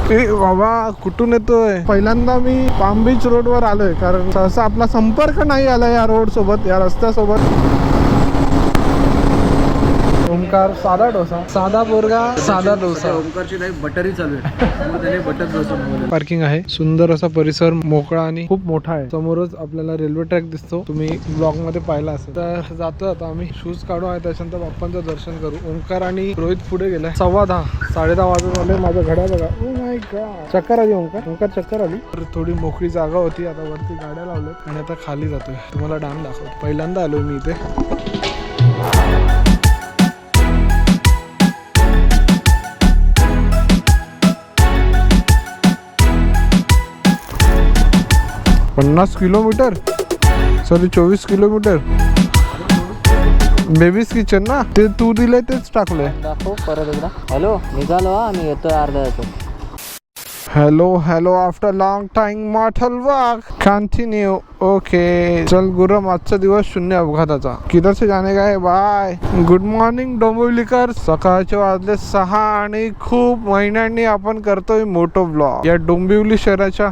ए बाबा कुठून येतोय? पहिल्यांदा मी पाम बीच रोड वर आलोय, कारण सहसा आपला संपर्क नाही आला या रोड सोबत, या रस्त्यासोबत. ओमकार साधा डोसा, साधा पोरगा साधा डोसा. ओमकारची लाईफ बटरी चालू आहे, त्याने बटर डोसा बनवला. पार्किंग आहे, सुंदर असा परिसर, मोकळा आणि खूप मोठा आहे. समोरच आपल्याला रेल्वे ट्रॅक दिसतो, तुम्ही ब्लॉग मध्ये पाहिला असेल. तर जातो आता आम्ही, शूज काढू आहे, त्याच्यानंतर बाप्पांचं दर्शन करू. ओमकार आणि रोहित पुढे गेलाय. 10:15 10:30 वाजत आले. माझ्या घड्या बघा. ओ माय गॉड, चक्कर आली ओमकार चक्कर आली. तर थोडी मोकळी जागा होती, आता वरती गाड्या लावल्यात आणि आता खाली जातोय. तुम्हाला डॅम दाखवतो. पहिल्यांदा आलोय मी इथे. पन्नास kilometre, sorry 24 kilometre. Babies kitchen ना, ते तू दिलंय तेच टाकलंय. दाखव परत एकदा. हॅलो, निघालो हा, मी येतोय अर्धा येतो. Hello after long time मॉर्टल walk continue. Okay चल गुरम, आजचा दिवस शून्य अपघाताचा. किधर से जाने का है? बाय. गुड मॉर्निंग डोंबिवलीकर. सकाळचे वाजले 6 आणि खूप महिन्यांनी आपण करतोय मोठो ब्लॉग. या डोंबिवली शहराच्या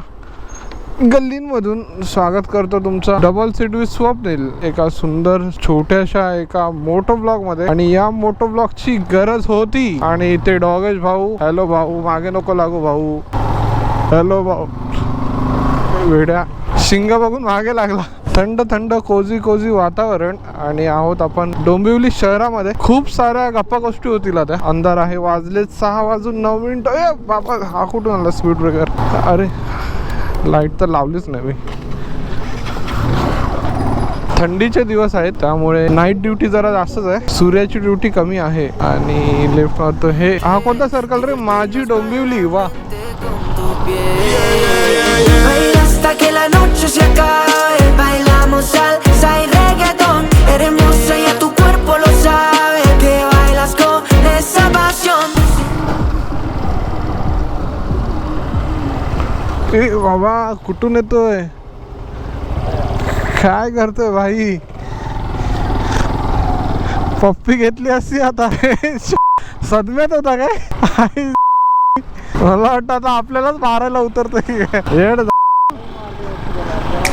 गल्लींमधून स्वागत करतो तुमचा डबल सीट विथ स्वप्नील, एका सुंदर छोट्याशा एका मोटो ब्लॉग मध्ये. आणि या मोटो ब्लॉग ची गरज होती. आणि ते डॉगेश भाऊ, हॅलो भाऊ, मागे नको लागू भाऊ. हॅलो भाऊ, वेड्या शिंग बघून मागे लागला. थंड थंड कोजी वातावरण. आणि आहोत आपण डोंबिवली शहरामध्ये. खूप साऱ्या गप्पा गोष्टी होतील आता. अंधार आहे, वाजले 6:09. ए बाबा, हा कुठून आला स्पीड ब्रेकर? अरे लाईट तर लावलीच नाही मी. थंडीचे दिवस आहेत, त्यामुळे नाईट ड्युटी जरा जास्तच आहे, सूर्याची ड्युटी कमी आहे. आणि लेफ्ट मारतो. हे हा कोणता सर्कल रे? माझी डोंबिवली. वा ए बाबा कुठून येतोय? काय करतोय भाई? पप्पी घेतली असती आता. सदम्यात होता काय? मला वाटतं आता आपल्यालाच मारायला उतरतोय.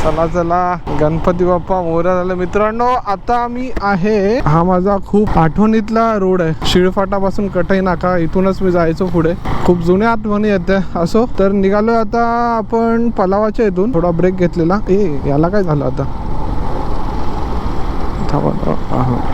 चला चला, गणपती बाप्पा मोरया झालं. मित्रांनो, आता मी आहे, हा माझा खूप आठवणीतला रोड आहे, शिळफाटापासून कटई नाका. इथूनच मी जायचो पुढे. खूप जुन्या आठवणी येते. असो, तर निघालोय आता आपण पलावाच्या इथून. थोडा ब्रेक घेतलेला. याला काय झालं आता?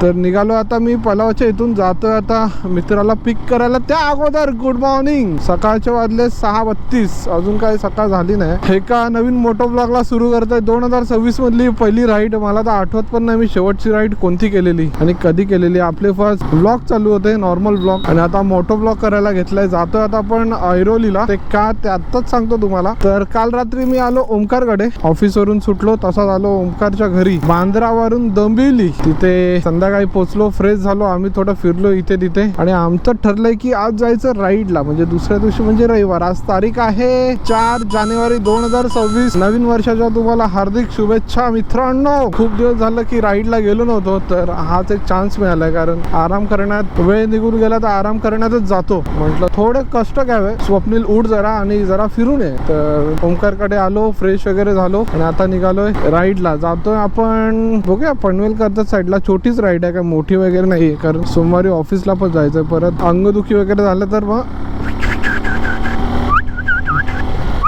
तर निघालो आता मी पलावाच्या इथून. जातोय आता मित्राला पिक करायला. त्या अगोदर गुड मॉर्निंग. सकाळचे वाजले 6:32. अजून काही सकाळ झाली नाही. एका नवीन मोटो ब्लॉगला सुरू करतोय. 2026 मधली पहिली राईड. मला तर आठवत पण नाही मी शेवटची राईड कोणती केलेली आणि कधी केलेली. आपले फर्स्ट ब्लॉग चालू होते, नॉर्मल ब्लॉग, आणि आता मोटो ब्लॉग करायला घेतलाय. जातोय आता आपण ऐरोलीला. ते का ते आत्ताच सांगतो तुम्हाला. तर काल रात्री मी आलो ओमकारकडे, ऑफिसवरून सुटलो, तसाच आलो ओमकारच्या घरी. बांद्रावरून डोंबिवली. तिथे संध्याकाळी पोचलो, फ्रेश झालो, आम्ही थोडं फिरलो इथे तिथे. आणि आमचं ठरलंय की आज जायचं राईडला, म्हणजे दुसऱ्या दिवशी म्हणजे रविवार. आज तारीख आहे 4 जानेवारी 2026. नवीन वर्षाच्या तुम्हाला हार्दिक शुभेच्छा मित्रांनो. खूप दिवस झालं की राईडला गेलो नव्हतो, तर हाच एक चान्स मिळालाय. कारण आराम करण्यात वेळ निघून गेला तर आराम करण्यातच जातो. म्हटलं थोडे कष्ट घ्यावे. स्वप्नील उठ जरा आणि जरा फिरून ये. तर ओमकारकडे आलो, फ्रेश वगैरे झालो आणि आता निघालोय राईडला. जातोय आपण, बघूया पनवेलकर साईडला. छोटीच राईड आहे, काय मोठी वगैरे नाही, कारण सोमवारी ऑफिसला पण जायचं. परत अंगदुखी वगैरे झालं तर मग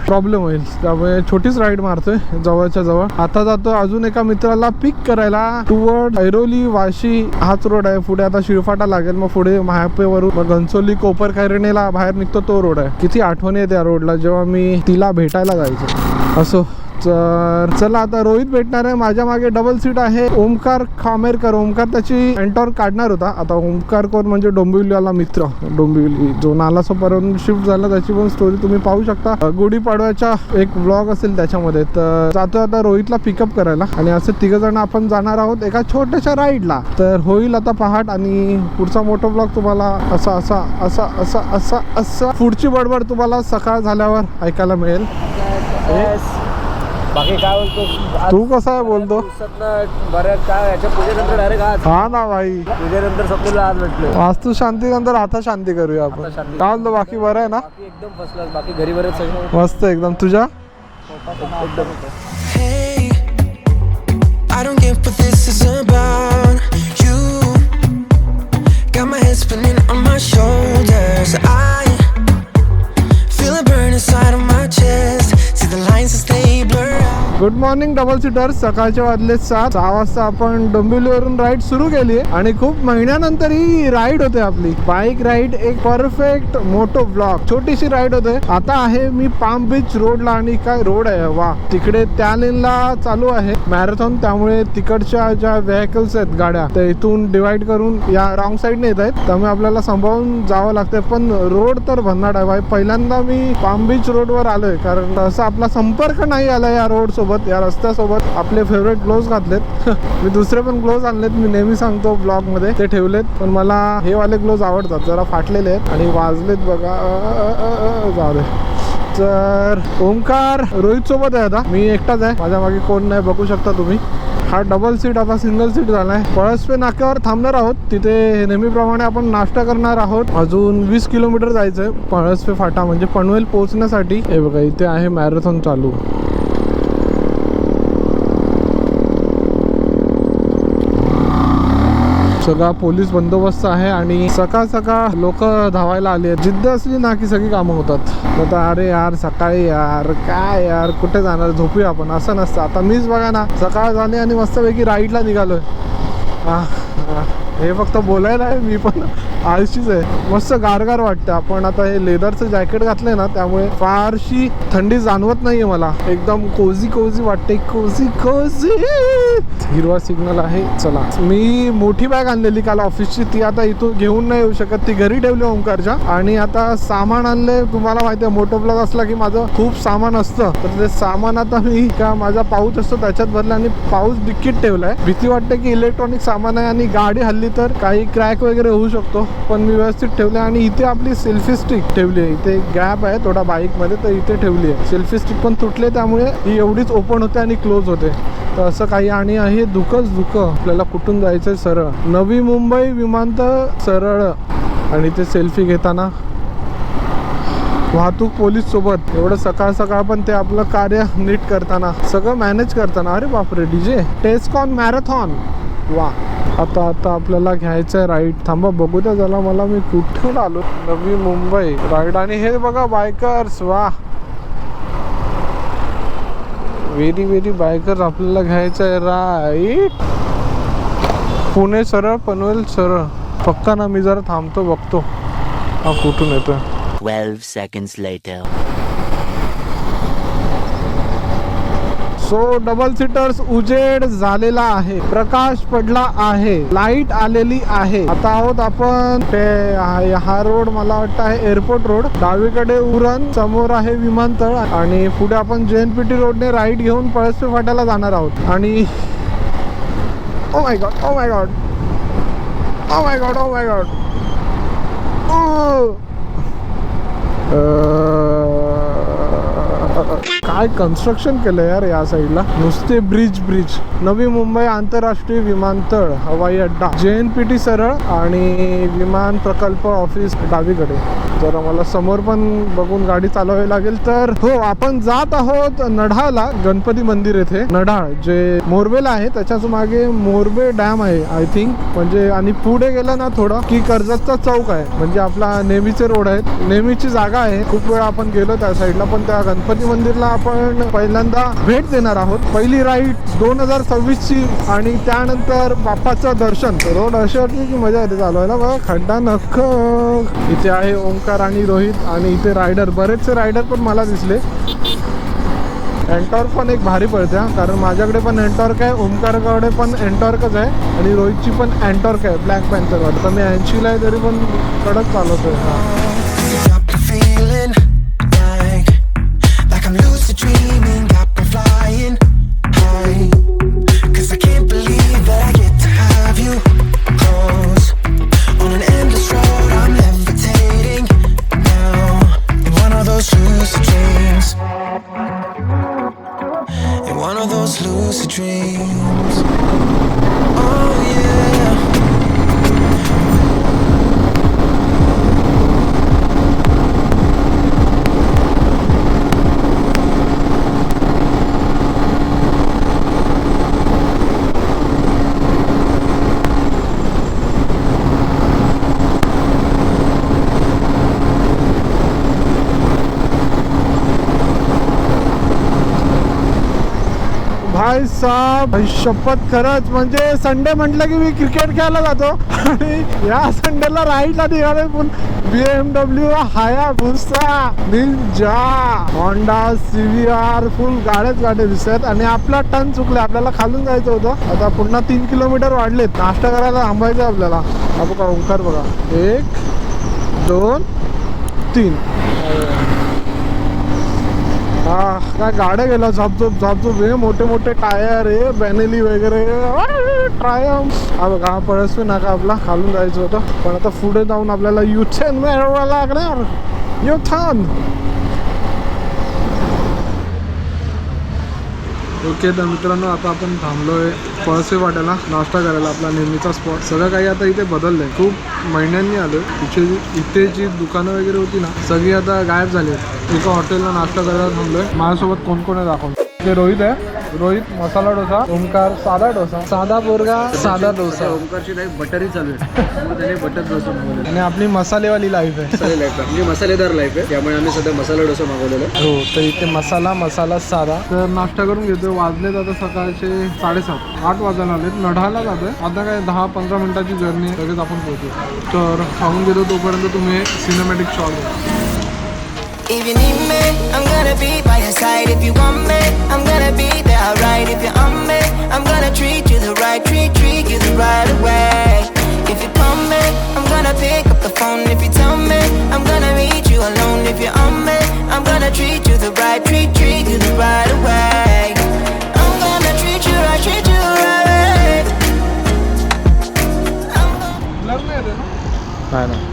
प्रॉब्लेम होईल, त्यामुळे छोटीच राईड मारतोय जवळच्या जवळ. आता जातोय अजून एका मित्राला पिक करायला टुवर्ड ऐरोली वाशी. हाच रोड आहे. पुढे आता शिळफाटा लागेल, मग पुढे महापेवरून मग घनसोली कोपरखैरनेला बाहेर निघतो तो रोड आहे. किती आठवणी आहे त्या रोडला, जेव्हा मी तिला भेटायला जायचो. असो, तर चला आता रोहित भेटणार आहे. माझ्या मागे डबल सीट आहे ओमकार खामेरकर. ओमकार त्याची एंटॉर काढणार होता. आता ओमकार कोण म्हणजे डोंबिवलीवाला मित्र, डोंबिवली जो नालासोपाऱ्यावरून शिफ्ट झाला, त्याची पण स्टोरी तुम्ही पाहू शकता. गुढीपाडव्याचा एक ब्लॉग असेल त्याच्यामध्ये. तर जातो आता रोहितला पिकअप करायला आणि असे 3 जण आपण जाणार आहोत एका छोट्याशा राईडला. तर होईल आता पहाट. आणि पुढचा मोठा ब्लॉग तुम्हाला असा असा असा असा असा असा पुढची बडबड तुम्हाला सकाळ झाल्यावर ऐकायला मिळेल. बाकी काय बोलतो तू कसा आहे बोलतो? बऱ्याच काय याच्या पूजेनंतर डायरेक्ट आज हा ना भाई, पूजेनंतर स्वप्नीला आज भेटलो. वास्तू शांतीनंतर आता शांती करूया आपण. आता शांती. काय बोलतो, बाकी बरं आहे ना? बाकी एकदम फसला. बाकी घरी बरेच सगळं मस्त एकदम. तुझ्या एकदम. Hey, I don't get what this is about. You got my head spinning on my shoulders. I feel a burn inside of my chest. See the lines as they blur out. Good morning double seater. सकाळचे वाजले 6 वाजता आपण डोंबिवलीवरून ride सुरू केली आहे आणि खूप महिन्यानंतर ही राईड होते आपली बाईक राईड. एक परफेक्ट मोटो ब्लॉग छोटीशी राईड होते. आता आहे मी पाम बीच रोडला आणि काय रोड आहे वा तिकडे त्या लेनला चालू आहे मॅरेथॉन. त्यामुळे तिकडच्या ज्या व्हेकल्स आहेत गाड्या त्या इथून डिवाइड करून या रॉंग साईडने येत आहेत. त्यामुळे आपल्याला सांभाळून जावं लागतं. पण रोड तर भन्नाट आहे भाई. पहिल्यांदा मी पाम बीच रोडवर आलोय कारण तसा आपला संपर्क नाही आला या रोड सोबत या रस्त्यासोबत. आपले फेवरेट ग्लोव्ज घातलेत मी दुसरे पण ग्लोव्ज आणलेत. मी नेहमी सांगतो ब्लॉग मध्ये ते ठेवलेत पण मला हे वाले ग्लोव्ज आवडतात. जरा फाटलेले आहेत आणि वाजलेत बघा. जाऊ दे. तर ओमकार रोहित सोबत आहे. आता मी एकटाच आहे. माझ्या मागे कोण नाही बघू शकता तुम्ही. हा डबल सीट आता सिंगल सीट झालाय. पळसपे नाक्यावर थांबणार आहोत. तिथे नेहमीप्रमाणे आपण नाश्ता करणार आहोत. अजून 20 किलोमीटर जायचंय पळसपे फाटा म्हणजे पनवेल पोहोचण्यासाठी. हे बघा इथे आहे मॅरेथॉन चालू. सगळा पोलीस बंदोबस्त आहे आणि सकाळ सकाळ लोक धावायला आली आहेत. जिद्द असली ना की सगळी कामं होतात. आता अरे यार सकाळी यार काय यार कुठे जाणार झोपूया आपण असं नसतं. आता मीच बघा ना सकाळ झाली आणि मस्तपैकी राईडला निघालोय. हे फक्त बोलायला आहे. मी पण आळशीच आहे. मस्त गारगार वाटतं. आपण आता हे लेदरचं जॅकेट घातलंय ना त्यामुळे फारशी थंडी जाणवत नाहीये मला. एकदम कोझी कोझी वाटते. Cosy cosy. हिरवा सिग्नल आहे. चला मी मोठी बॅग आणलेली काल ऑफिसची ती आता इथून घेऊन नाही येऊ शकत. ती घरी ठेवली ओमकारच्या. आणि आता सामान आणले. तुम्हाला माहिती आहे मोटो ब्लॉग असला की माझं खूप सामान असतं. तर ते सामान आता मी का माझा पाऊच असतो त्याच्यात भरला आणि पाऊच डिक्कीत ठेवलाय. भीती वाटते की इलेक्ट्रॉनिक सामान आहे आणि गाडी हल्ली तर काही क्रॅक वगैरे होऊ शकतो. पण मी व्यवस्थित ठेवले. आणि इथे आपली सेल्फी स्टिक ठेवली आहे. इथे गॅप आहे थोडा बाईक मध्ये तर इथे ठेवली आहे. सेल्फी स्टिक पण तुटले त्यामुळे ही एवढीच ओपन होते आणि क्लोज होते. तर असं काही. आणि आहे धुकंच धुकं. आपल्याला कुठून जायचंय सरळ नवी मुंबई विमानतळ सरळ. आणि ते सेल्फी घेताना वाहतूक पोलीस सोबत. एवढं सकाळ सकाळ पण ते आपलं कार्य नीट करताना सगळं मॅनेज करताना. अरे बापरे डीजे टेस्कॉन मॅरेथॉन वा. आता आपल्याला घ्यायचं आहे राईड. थांबा बघू द्या झाला मला मी कुठून आलो. नवी मुंबई राईड. आणि हे बघा बायकर्स वा व्हेरी व्हेरी बायकर्स. आपल्याला घ्यायचं आहे राईड पुणे सरळ पनवेल सरळ. फक्त ना मी जरा थांबतो बघतो हा कुठून येतोय. 12 seconds later. So double seaters उजेड झालेला आहे. प्रकाश पडला आहे. लाईट आलेली आहे. आता आहोत आपण ते हा रोड मला वाटतं आहे एअरपोर्ट रोड. डावीकडे उरण समोर आहे विमानतळ आणि पुढे आपण JNPT रोडने राईट घेऊन पळसपे फाट्याला जाणार आहोत. आणि ओ my God O my God O my God O my God. काय कन्स्ट्रक्शन केलं यार या साईडला. नुसते ब्रिज. नवी मुंबई आंतरराष्ट्रीय विमानतळ हवाई अड्डा JNPT सरळ आणि विमान प्रकल्प ऑफिस डावीकडे. जरा मला समोर पण बघून गाडी चालवावी लागेल. तर हो आपण जात आहोत नढाळला. गणपती मंदिर येथे नढाळ जे मोरबेला आहे त्याच्याच मागे मोरबे डॅम आहे आय थिंक. म्हणजे आणि पुढे गेलं ना थोडं की कर्जतचा चौक आहे. म्हणजे आपला नेहमीचे रोड आहेत. नेहमीची जागा आहे. खूप वेळा आपण गेलो त्या साईडला. पण त्या गणपती मंदिरला आपण पहिल्यांदा भेट देणार आहोत. पहिली राईड 2026 ची. आणि त्यानंतर बाप्पाचं दर्शन. रोड अशी वाटली की मजा येते चालवायला. बघा खड्डा नख. इथे आहे ओमकार आणि रोहित. आणि इथे रायडर बरेचसे रायडर पण मला दिसले. एंटॉर्क पण एक भारी पडते कारण माझ्याकडे पण एंटॉर्क आहे. ओमकारकडे पण एंटॉर्कच आहे आणि रोहितची पण एंटॉर्क आहे ब्लॅक पॅन्थर वाटतं. तर मी 80ला आहे तरी पण कडक चालवतोय. I'm lucid dreaming, got me flying high. 'Cause I can't believe that I get to have you close. On an endless road, I'm levitating now. In one of those lucid dreams. In भाई साहब, शपथ खरंच म्हणजे Sunday म्हटलं की मी cricket खेळायला जातो आणि या संडेला राईडला निघाले पण BMW, Hayabusa, Ninja, Honda CVR, फुल गाड्या दिसत आणि आपला टर्न चुकले. आपल्याला खालून जायचं होतं. आता पुन्हा 3 किलोमीटर वाढलेत. नाश्ता करायला थांबायचं आपल्याला. हा बघा ओंकार बघा, 1 2 3. हा काय गाड्या गेला झापझोप हे मोठे मोठे टायर आहे, बेनेली वगैरे, ट्रायम्फ. हा बघा हा पळसवी नाका आपला, खालून जायचं होतं पण आता पुढे जाऊन आपल्याला युथन मिळवायला लागणार. युथन ओके. तर मित्रांनो आता आपण थांबलोय पळसे वाट्याला नाश्ता करायला, आपला नेहमीचा स्पॉट. सगळं काही आता इथे बदललंय, खूप महिन्यांनी आलोय. इथे जी दुकानं वगैरे होती ना सगळी आता गायब झाली. एका हॉटेलला नाश्ता करायला थांबलोय. माझ्यासोबत कोण कोण आहे दाखवतो. ते रोहित आहे, रोहित मसाला डोसा, ओंकार साधा डोसा, साधा पोरगा साधा डोसा. ओंकारची लाईफ बटरही चालू आहे, मग त्याने बटर डोसा मागवलेला. आणि आपली मसालेवाली लाईफ आहे. मसाले लाईफ म्हणजे मसालेदार लाईफ आहे, त्यामुळे आम्ही सध्या मसाला डोसा मागवलेला. हो, तर इथे मसाला साधा. तर नाश्ता करून घेतो. वाजलेत आता सकाळचे 7:30, 8 वाजायला आलेत. नढाला जातोय आता. काय 10-15 मिनिटाची जर्नी आहे, लगेच आपण पोहोचू. तर खाऊन घेतो तोपर्यंत तुम्ही cinematic shot. If you need me, I'm gonna be by your side. If you want me, I'm gonna be there, alright. If you're on me, I'm gonna treat you the right, treat you the right away. If you call me, I'm gonna pick up the phone. If you tell me, I'm gonna meet you alone. If you're on me, I'm gonna treat you the right, treat you the right away. I'm gonna treat you right, treat you right. काय ना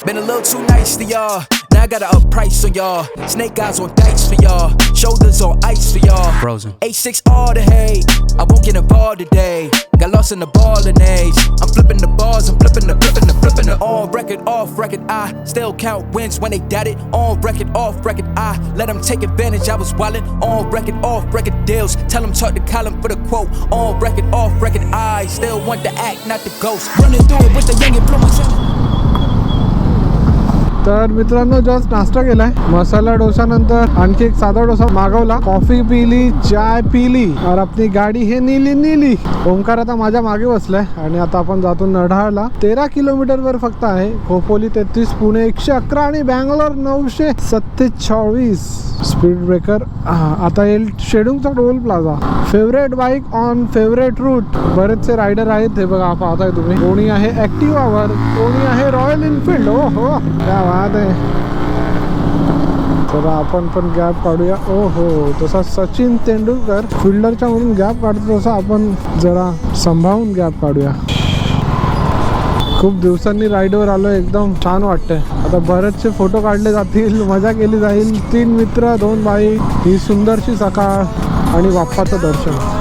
Been a little too nice to y'all. Now I gotta up price on y'all. Snake eyes on dice for y'all. Shoulders on ice for y'all. Frozen. 8-6 all the hate. I won't get involved today. Got lost in the ballin' age. I'm flipping the bars. I'm flipping the. On record, off record. I still count wins when they doubt it. On record, off record. I let them take advantage. I was wildin'. On record, off record deals. Tell them talk to Colin for the quote. On record, off record. I still want the act, not the ghost. Running through it with the young and blue. तर मित्रांनो just नाश्ता केलाय. मसाला डोसा नंतर आणखी एक साधा डोसा मागवला, coffee पिली, चाय पिली और अपनी गाडी हे नीली. ओंकार आता माझ्या मागे बसलाय आणि आता आपण जातो नढाळला. 13 किलोमीटर वर फक्त आहे. खोपोली 33, पुणे 111 आणि बँगलोर 947. स्पीड ब्रेकर आता येईल शेडूंगचा toll plaza. Favourite bike on favourite route. बरेचसे रायडर आहेत हे बघा, पाहताय तुम्ही. कोणी आहे ऍक्टिवावर, कोणी आहे रॉयल एनफिल्ड. हो क्या बात आहे. तर आपण पण गॅप काढूया. ओ हो, तसा सचिन तेंडुलकर फिल्डरच्या मधून गॅप काढतो तसा आपण जरा सांभाळून गॅप काढूया. खूप दिवसांनी राईडवर आलो, एकदम छान वाटतंय. आता बरेचसे फोटो काढले जातील, मजा केली जाईल. 3 मित्र 2 बाईक, ही सुंदरशी सकाळ आणि बाप्पाचं दर्शन.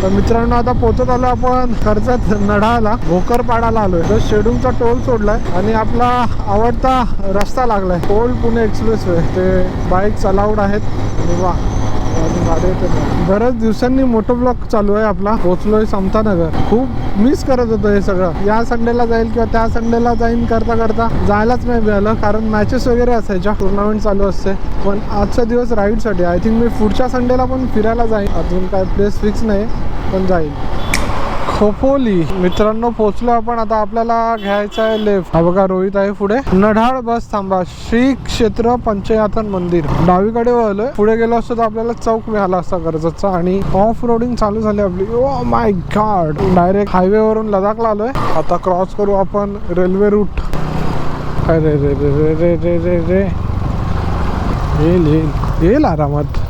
तर मित्रांनो आता पोहोचत आलो आपण कर्जत नढाला. भोकरपाडाला आलोय. तर शेडूंगचा टोल सोडलाय आणि आपला आवडता रस्ता लागलाय, ओल्ड पुणे एक्सप्रेस वे. ते बाईक अलाउड आहेत आणि वा गाडी येते. बऱ्याच दिवसांनी मोटो ब्लॉक चालू आहे आपला. पोहोचलोय समतानगर. खूप मिस करत होतो हे सगळं. या संडेला जाईल किंवा त्या संडेला जाईन करता जायलाच नाही मिळालं, कारण मॅचेस वगैरे असायच्या, टुर्नामेंट चालू असते. पण आजचा दिवस राईडसाठी. आय थिंक मी पुढच्या संडेला पण फिरायला जाईन. अजून काय प्लेस फिक्स नाही पण जाईल. खोपोली मित्रांनो पोहोचलो आपण. आता आपल्याला घ्यायचं आहे लेफ्ट. हा बघा रोहित आहे पुढे. नढाळ बस थांबा. श्री क्षेत्र पंचयातन मंदिर. डावीकडे वळलोय. पुढे गेलो असतो तर आपल्याला चौक मिळाला असता कर्जतचा. आणि ऑफ रोडिंग चालू झाली आपली. ओ माय गॉड. डायरेक्ट हायवे वरून लडाखला आलोय. आता क्रॉस करू आपण रेल्वे रूट. अरे रे रे रे रे रे रे रे येईल आरामात.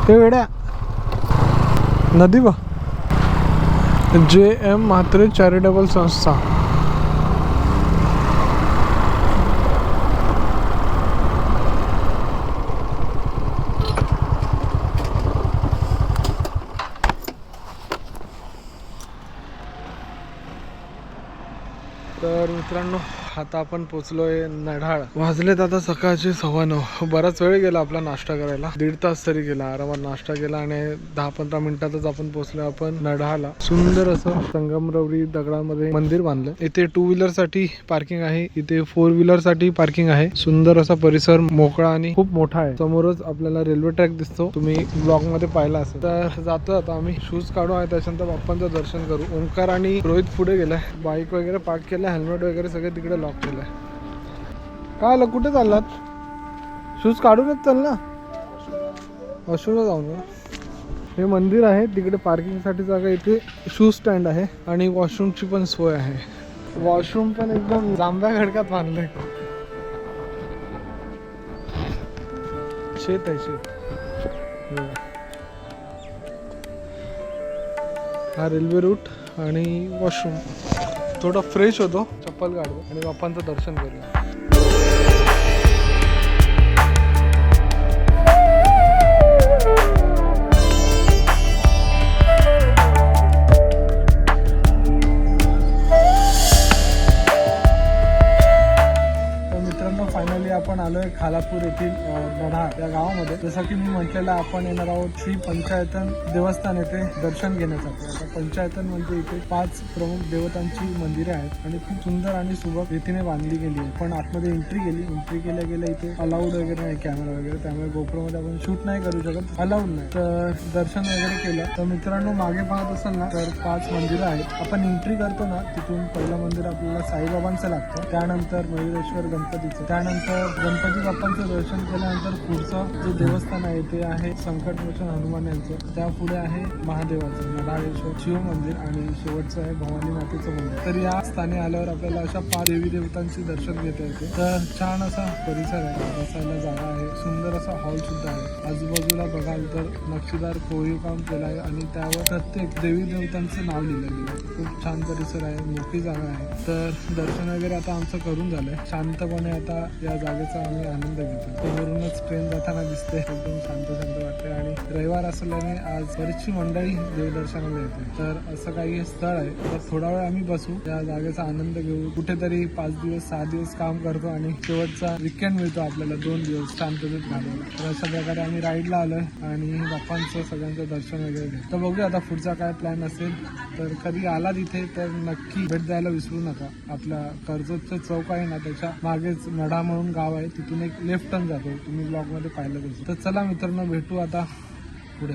हे वेड्या नदी बा. JM म्हात्रे चॅरिटेबल संस्था. तर मित्रांनो आता आपण पोचलोय नढाळ. वाजलेत आता सकाळचे 9:15. बराच वेळ गेला आपला नाश्ता करायला. 1.5 तास तरी गेला आरामात नाश्ता केला आणि 10-15 मिनिटातच आपण पोचलो आपण नढाळला. सुंदर असं संगमरवरी दगडामध्ये मंदिर बांधलं. इथे 2 व्हीलर साठी पार्किंग आहे. इथे 4 व्हीलर साठी पार्किंग आहे. सुंदर असा परिसर मोकळा आणि खूप मोठा आहे. समोरच आपल्याला रेल्वे ट्रॅक दिसतो. तुम्ही ब्लॉग मध्ये पाहिला असेल. तर जातो आता आम्ही. शूज काढू आहे त्याच्यानंतर बाप्पांचं दर्शन करू. ओंकार आणि रोहित पुढे गेलाय. बाईक वगैरे पार्क केलं. हेल्मेट वगैरे सगळे तिकडे लॉक केलंय. काय आलं कुठे चाललात? शूज काढूनच चाल ना. वॉशरूमला जाऊन ना. हे मंदिर आहे. तिकडे पार्किंग साठी जागा. इथे शूज स्टँड आहे आणि वॉशरूमची पण सोय आहे. वॉशरूम पण एकदम जांभ्या खडकात बांधलंय. शेत आहे शेत. हा रेल्वे रूट आणि वॉशरूम. थोडा फ्रेश होतो. चप्पल काढतो आणि बाप्पांचं दर्शन करूया. फायनली आपण आलोय खालापूर येथील नढाळ या गावामध्ये. जसं की मी म्हटलेलं आपण येणार आहोत श्री पंचायतन देवस्थान येथे दर्शन घेण्यासाठी. आता पंचायतन म्हणजे इथे 5 प्रमुख देवतांची मंदिरे आहेत आणि खूप सुंदर आणि सुबक रीतीने बांधली गेली आहे. पण आतमध्ये एंट्री केल्या गेल्या इथे अलाउड वगैरे नाही कॅमेरा वगैरे. त्यामुळे गोप्रो मध्ये आपण शूट नाही करू शकत. अलाउड नाही. तर दर्शन वगैरे केलं. तर मित्रांनो मागे पाहत असाल ना तर 5 मंदिरं आहेत. आपण एंट्री करतो ना तिथून पहिलं मंदिर आपल्याला साईबाबांचं लागतं. त्यानंतर मयुरेश्वर गणपतीचं. त्यानंतर गणपती बाप्पांचं दर्शन केल्यानंतर पुढचं जे देवस्थान आहे ते आहे संकटमोचन हनुमान यांचं. त्या पुढे आहे महादेवाचं नढाळेश्वर शिव मंदिर आणि शेवटचं आहे भवानी मातेचं मंदिर. तर या स्थानी आल्यावर आपल्याला अशा 5 देवी देवतांची दर्शन घेता येते. तर छान असा परिसर आहे. बसायला जागा आहे. सुंदर असा हॉल सुद्धा आहे. आजूबाजूला बघाल तर नक्षीदार कोरीव काम केलं आहे आणि त्यावर प्रत्येक देवी देवतांचं नाव लिहिलं गेलं आहे. खूप छान परिसर आहे. मोठी जागा आहे. तर दर्शन वगैरे आता आमचं करून झालंय. शांतपणे आता या जागेचा आम्ही आनंद घेतो. समोरूनच ट्रेन जाताना दिसते. एकदम शांत वाटते आणि रविवार असल्याने आज बरीचशी मंडळी देवदर्शनाला येते. तर असं काही स्थळ आहे. तर थोडा वेळ आम्ही बसू. या जागेचा आनंद घेऊ. कुठेतरी 5 दिवस 6 दिवस काम करतो आणि शेवटचा विकेंड मिळतो आपल्याला 2 दिवस शांततेत घालवायला. तर अशा प्रकारे आम्ही राईडला आलोय आणि बाप्पांचं सगळ्यांचं दर्शन वगैरे घेऊ. तर बघूया आता पुढचा काय प्लॅन असेल. तर कधी आला तिथे तर नक्की भेट द्यायला विसरू नका. आपला कर्जतचं चौक आहे ना त्याच्या मागेच नढा म्हणून गाव आहे. तिथून एक लेफ्ट टर्न जातो. तुम्ही ब्लॉग मध्ये पाहिलं तर चला मित्रांनो भेटू आता पुढे.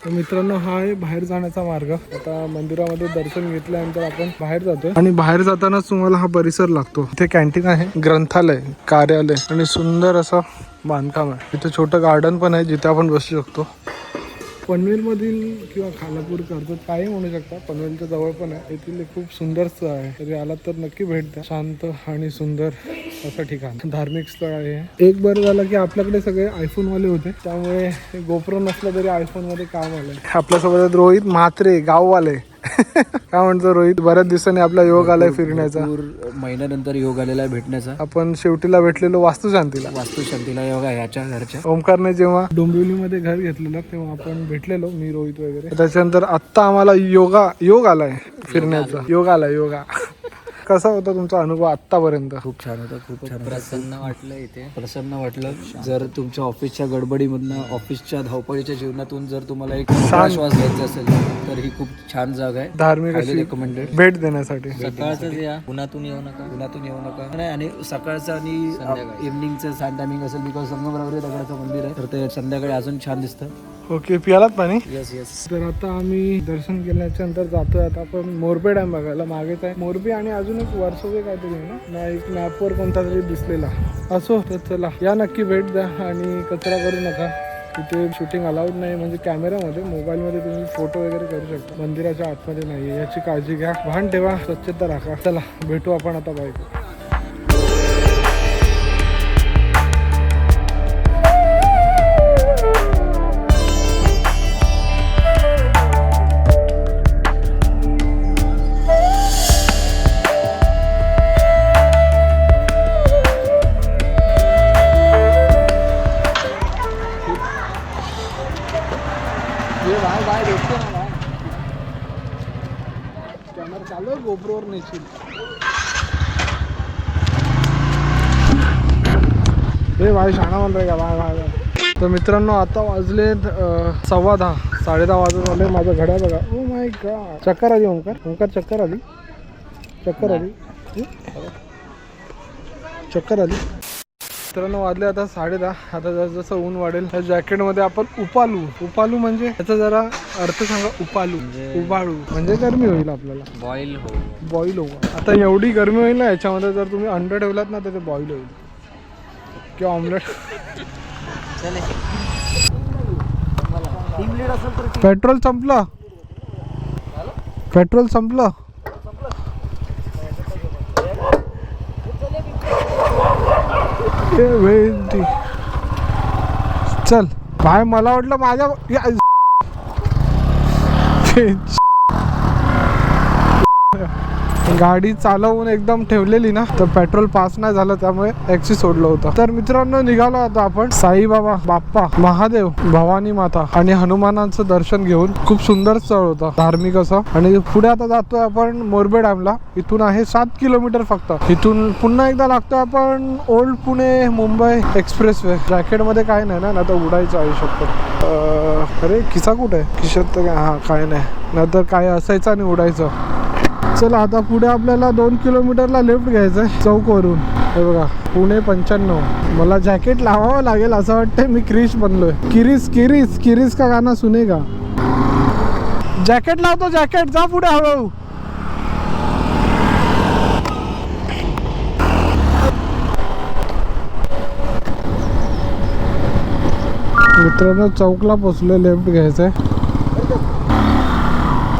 तर मित्रांनो हा आहे बाहेर जाण्याचा मार्ग. आता मंदिरामध्ये दर्शन घेतल्यानंतर आपण बाहेर जातोय आणि बाहेर जातानाच तुम्हाला हा परिसर लागतो. इथे कॅन्टीन आहे, ग्रंथालय, कार्यालय आणि सुंदर असं बांधकाम आहे. इथे छोटं गार्डन पण आहे जिथे आपण बसू शकतो. पनवेलमधील किंवा खालापूर कर्जत काही म्हणू शकता. पनवेलच्या जवळ पण आहे. येथील खूप सुंदर स्थळ आहे. तरी आलात तर नक्की भेट द्या. शांत आणि सुंदर असं ठिकाण. धार्मिक स्थळ आहे. एक बरं झालं की आपल्याकडे सगळे आयफोन वाले होते त्यामुळे गोप्रो नसलं तरी आयफोन मध्ये काम आलंय. आपल्यासोबत रोहित म्हात्रे गाववाले. काय म्हणतो रोहित? बऱ्याच दिवसांनी आपला योग आलाय फिरण्याचा. महिन्यानंतर योग आलेला भेटण्याचा. आपण शेवटीला भेटलेलो वास्तुशांतीला योगा याच्या घरच्या. ओमकारने जेव्हा डोंबिवलीमध्ये घर घेतलेलं तेव्हा आपण भेटलेलो मी रोहित वगैरे. त्याच्यानंतर आत्ता आम्हाला योग आलाय फिरण्याचा. योगा कसा होता तुमचा अनुभव आतापर्यंत? खूप छान होता, खूप छान होता. प्रसन्न वाटलं इथे. प्रसन्न वाटलं. जर तुमच्या ऑफिसच्या गडबडीमधनं, ऑफिसच्या धावपळीच्या जीवनातून जर तुम्हाला एक श्वास घ्यायचा असेल तर ही खूप छान जागा आहे. धार्मिक अशी रिकमेंडेड. भेट देण्यासाठी. सकाळच या, उन्हातून येऊ नका. उन्हातून येऊ नका. नाही, आणि सकाळचं आणि इव्हनिंगचं सन टायमिंग असेल, बिकॉज संगमरवरी दगडाचं मंदिर आहे, तर ते संध्याकाळी अजून छान दिसतं. ओके, पियालात पाणी? Yes yes. तर आता आम्ही दर्शन केल्याच्या नंतर जातोय आता आपण मोरबे डॅम बघायला. मागेच आहे मोरबे आणि अजून एक वर्सोवे काहीतरी आहे ना, एक मॅपवर कोणता तरी दिसलेला. असो, तर चला या, नक्की भेट द्या आणि कचरा करू नका. तिथे शूटिंग अलाउड नाही, म्हणजे कॅमेरामध्ये, मोबाईलमध्ये तुम्ही फोटो वगैरे करू शकता. मंदिराच्या आतमध्ये नाही, याची काळजी घ्या, भान ठेवा, स्वच्छता राखा. चला भेटू आपण आता बाईक. चालू आहे गोप्रोवर नेशील. हे भाई शाणा म्हण रे का भाई भाई. तर मित्रांनो, आता वाजले 10:15, 10:30 वाजत आले. माझं घड्याळ बघा. ओ माय गॉड, चक्कर आली ओंकार चक्कर आली. मित्रांनो वाजले आता 10:30. आता जसं ऊन वाढेल त्या जॅकेटमध्ये आपण उपालू म्हणजे याचा जरा अर्थ सांगा. उबाळू म्हणजे गरमी होईल आपल्याला. बॉईल हो. आता एवढी गरमी होईल ना याच्यामध्ये, जर तुम्ही अंडे ठेवलात ना तर ते बॉईल होईल किंवा ऑमलेट. पेट्रोल संपलं. चल भाई, मला वाटलं माझ्या गाडी चालवून एकदम ठेवलेली ना, तर पेट्रोल पास नाही झालं, त्यामुळे ॲक्सी सोडलं होतं. तर मित्रांनो, निघालो आता आपण साईबाबा, बाप्पा, महादेव, भवानी माता आणि हनुमानांचं दर्शन घेऊन. खूप सुंदर स्थळ होतं, धार्मिक असं. आणि पुढे आता जातोय आपण मोरबे डॅमला. इथून आहे 7 किलोमीटर फक्त. इथून पुन्हा एकदा लागतोय आपण ओल्ड पुणे मुंबई एक्सप्रेसवे. जॅकेटमध्ये काय नाही ना, तर उडायचं आहे शकतो. अरे खिसा कुठे आहे? खिशात तर हा काय नाही, नाहीतर काय असायचं आणि उडायचं. चला आता पुढे आपल्याला 2 किलोमीटरला लेफ्ट घ्यायचं आहे चौकवरून. हे बघा, पुणे 95. मला जॅकेट लावावं लागेल असं वाटतंय. मी क्रिश बनलोय. किरीस का गाना सुनेगा. जॅकेट लावतो, जॅकेट. जा पुढे हळूहळू. मित्रांनो, चौकला पोचलोय, लेफ्ट घ्यायचंय.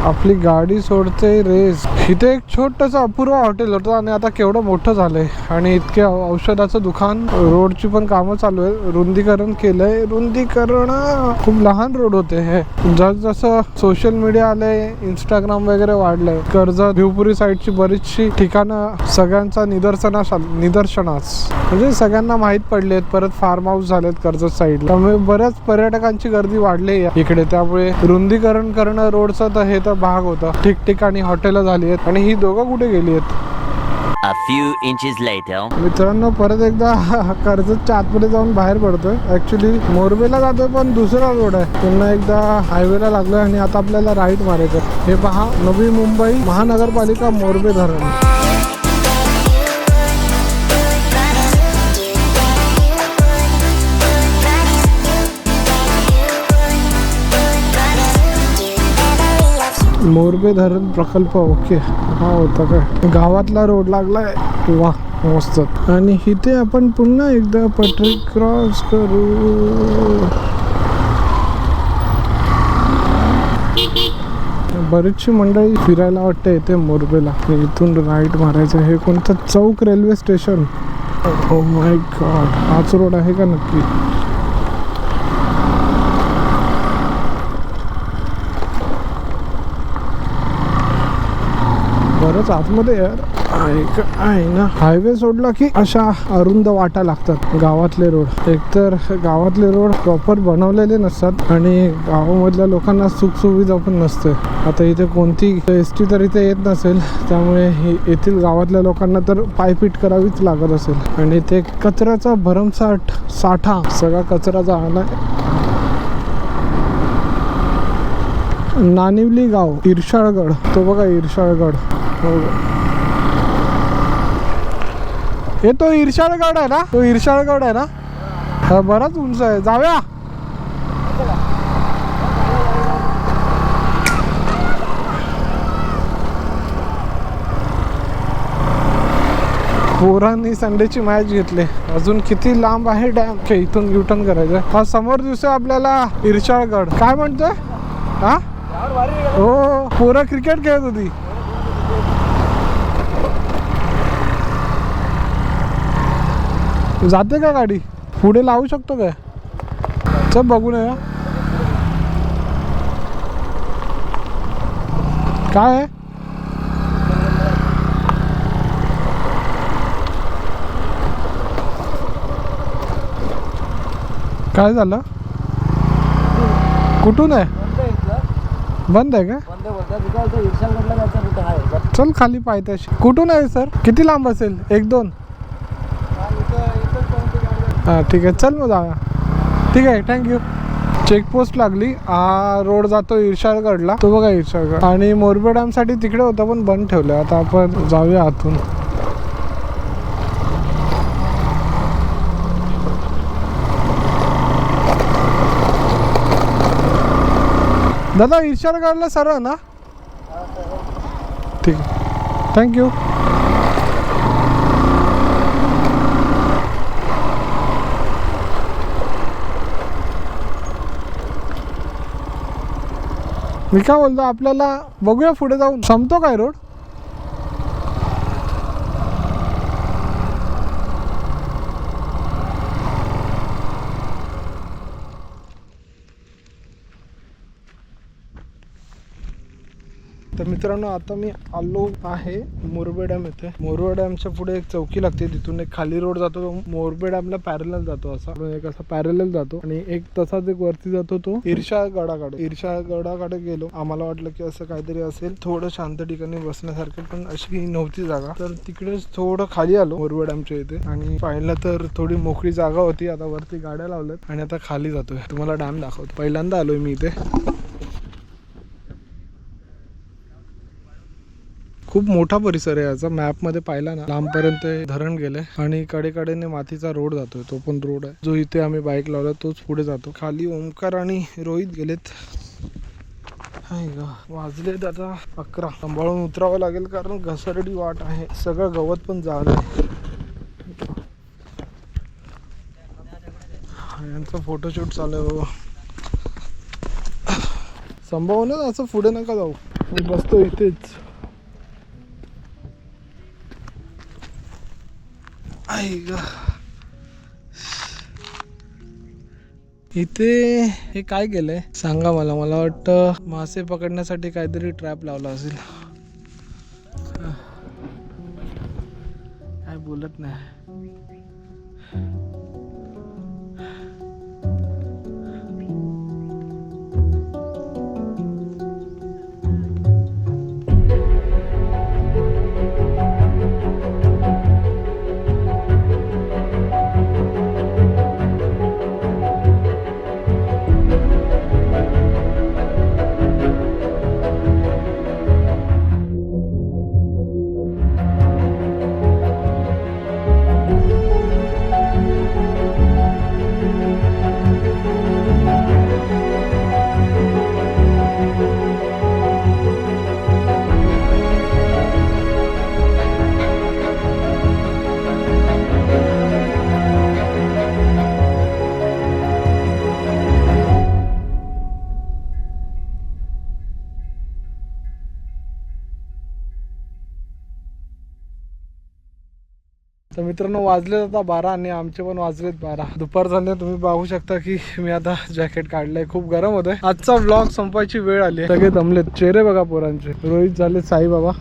आपली गाडी सोडते रेस. इथे एक छोटंसं अपूर्व हॉटेल होतं आणि आता केवढं मोठं झालंय. आणि इतके औषधाचं दुकान, रोडची पण कामं चालू आहे. रुंदीकरण केलंय. खूप लहान रोड होते हे. जसं सोशल मीडिया आलंय, इंस्टाग्राम वगैरे वाढलंय, कर्जत, भिवपुरी साईडची बरीचशी ठिकाणं सगळ्यांचा निदर्शनास म्हणजे सगळ्यांना माहीत पडले आहेत. परत फार्म हाऊस झालेत कर्जत साईडला, त्यामुळे बऱ्याच पर्यटकांची गर्दी वाढली इकडे. त्यामुळे रुंदीकरण करणं रोडचं तर हे तर भाग होता. ठिकठिकाणी हॉटेल झाली आहेत. आणि ही दोघं कुठे गेली आहेत? A few inches later. मित्रांनो, परत एकदा कर्जतच्या आतमध्ये जाऊन बाहेर पडतोय. ऍक्च्युली मोरबेला जातोय, पण दुसरा रोड आहे. पुन्हा एकदा हायवेला लागलोय आणि आता आपल्याला राईट मारायचं. हे पहा, नवी मुंबई महानगरपालिका मोरबे धरण. मोरबे धरण प्रकल्प. ओके, हा होता काय? गावातला रोड लागलाय. वा, मस्त. आणि इथे आपण पुन्हा एकदा पटरी क्रॉस करू. बरीचशी मंडळी फिरायला वाटते इथे मोरबेला. इथून राईट मारायचं. हे कोणतं चौक railway station? Oh my God, हाच रोड आहे का नक्की? बरंच आतमध्ये यार आहे ना. हायवे सोडला की अशा अरुंद वाटा लागतात गावातले रोड. एकतर गावातले रोड प्रॉपर बनवलेले नसतात आणि गावामधल्या लोकांना सुखसुविधा पण नसते. आता इथे कोणती एस टी तर इथे येत नसेल, त्यामुळे येथील गावातल्या लोकांना तर पायपीट करावीच लागत असेल. आणि ते कचऱ्याचा भरमसाठ साठा, सगळा कचरा जाणार. नानिवली गाव, इर्शाळगड, तो बघा इर्शाळगड. हे तो इर्शाळगड आहे ना, तो इर्शाळगड आहे ना. हा बराच उंच आहे. जाऊया. पोरांनी संडेची मॅच घेतली. अजून किती लांब आहे डॅम, इथून युटर्न करायचं. हा समोर दिसतोय आपल्याला इर्शाळगड. काय म्हणतोय? हा हो, पोरं क्रिकेट खेळत होती. जाते का गाडी? पुढे लावू शकतो काय? चल बघून या. काय आहे? काय झालं? कुठून आहे? बंद आहे का? चल खाली पायथ्याशी. कुठून आहे सर? किती लांब असेल? 1-2? हां ठीक आहे, चल मग जाऊया. ठीक आहे, थँक्यू. चेकपोस्ट लागली. हा रोड जातो इर्शाळगडला, तो बघा इर्शाळगड. आणि मोरबे डॅमसाठी तिकडे होता पण बंद ठेवलं. आता आपण जाऊया आतून. दादा इर्शाळगडला सरळ ना? ठीक आहे, थँक्यू. मी काय बोलतो, आपल्याला बघूया पुढे जाऊन संपतो काय रोड? तर मित्रांनो, आता मी आलो आहे मोरबे डॅम येथे. मोरबे डॅमच्या पुढे एक चौकी लागते, तिथून एक खाली रोड जातो, तो मोरबे डॅमला पॅरलल जातो. असा एक असा पॅरलल जातो आणि एक तसाच एक वरती जातो, तो इर्शाळगडाकडे. इर्शाळगडाकडे गेलो. आम्हाला वाटलं की असं काहीतरी असेल थोडं शांत ठिकाणी बसण्यासारखं, पण अशी नव्हती जागा. तर तिकडेच थोडं खाली आलो मोरबे डॅमच्या इथे आणि पाहिलं तर थोडी मोकळी जागा होती. आता वरती गाड्या लावल्यात आणि आता खाली जातोय. तुम्हाला डॅम दाखवतो. पहिल्यांदा आलोय मी इथे. खूप मोठा परिसर आहे याचा. मॅपमध्ये पाहिला ना, लांबपर्यंत धरण गेलंय आणि कडेकडेने मातीचा रोड जातोय. तो पण रोड आहे जो इथे आम्ही बाईक लावला, तोच पुढे जातो. खाली ओमकार आणि रोहित गेलेत. वाजलेत आता 11. सांभाळून उतरावं लागेल कारण घसरडी वाट आहे. सगळं गवत पण झालंय. यांचा फोटोशूट चालू आहे बाबा. सांभाळून असं पुढे नका जाऊ. मी बसतो इथेच. इथे हे काय केलंय सांगा मला. मला वाटतं मासे पकडण्यासाठी काहीतरी ट्रॅप लावला असेल. काय बोलत नाही. तर मित्रांनो, वाजले आता 12 आणि आमचे पण वाजलेत 12. दुपार झाले. तुम्ही पाहू शकता की मी आता जॅकेट काढलंय. खूप गरम होतंय. आजचा व्लॉग संपायची वेळ आली. सगळे दमलेत. चेहरे बघा पोरांचे. रोहित झाले साईबाबा.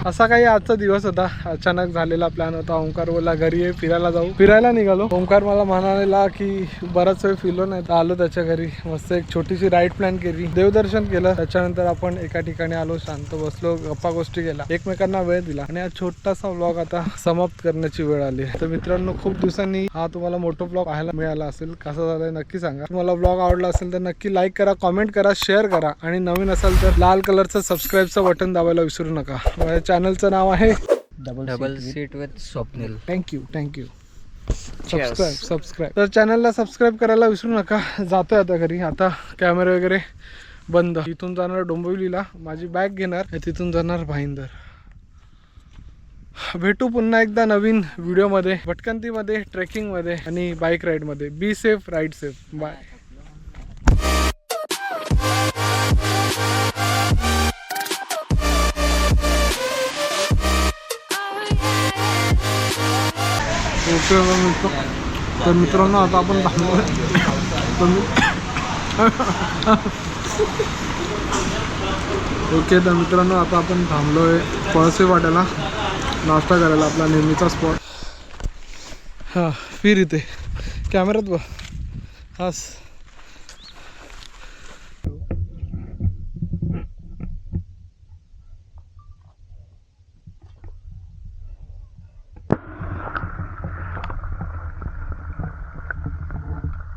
असा काही आजचा दिवस होता. अचानक झालेला प्लॅन होता. ओंकार बोलला घरी ये फिरायला जाऊ. फिरायला निघालो. ओंकार मला म्हणालेला की बराच वेळ फिरलो नाही, आलो त्याच्या घरी. मस्त एक छोटीशी राईड प्लॅन केली, देवदर्शन केलं. त्याच्यानंतर आपण एका ठिकाणी आलो, शांत बसलो, गप्पा गोष्टी केल्या, एकमेकांना वेळ दिला. आणि हा छोटासा व्लॉग आता समाप्त करण्याची वेळ आली. तर मित्रांनो, खूप दिवसांनी हा तुम्हाला मोठा व्लॉग पाहायला मिळाला असेल. कसा झालाय नक्की सांगा. तुम्हाला व्लॉग आवडला असेल तर नक्की लाईक करा, कॉमेंट करा, शेअर करा. आणि नवीन असाल तर लाल कलरचं सबस्क्राईबचं बटन दाबायला विसरू नका. चॅनलचं नाव आहे double seat with Swapnil. Thank you. Subscribe. तर चॅनलला सबस्क्राईब करायला विसरू नका. जातोय आता घरी. आता कॅमेरा वगैरे बंद. इथून जाणार डोंबिवलीला, माझी बॅग घेणार, तिथून जाणार भाईंदर. भेटू पुन्हा एकदा नवीन व्हिडिओमध्ये, भटकंतीमध्ये, ट्रेकिंगमध्ये आणि बाईक राईडमध्ये. Be safe, ride safe. Bye. Okay तर मित्रांनो, आता आपण थांबलो. ओके तर मित्रांनो, आता आपण थांबलोय पळसे वाट्याला नाश्ता करायला, आपला नेहमीचा स्पॉट. हां, फिर इथे कॅमेऱ्यात बघ. हास.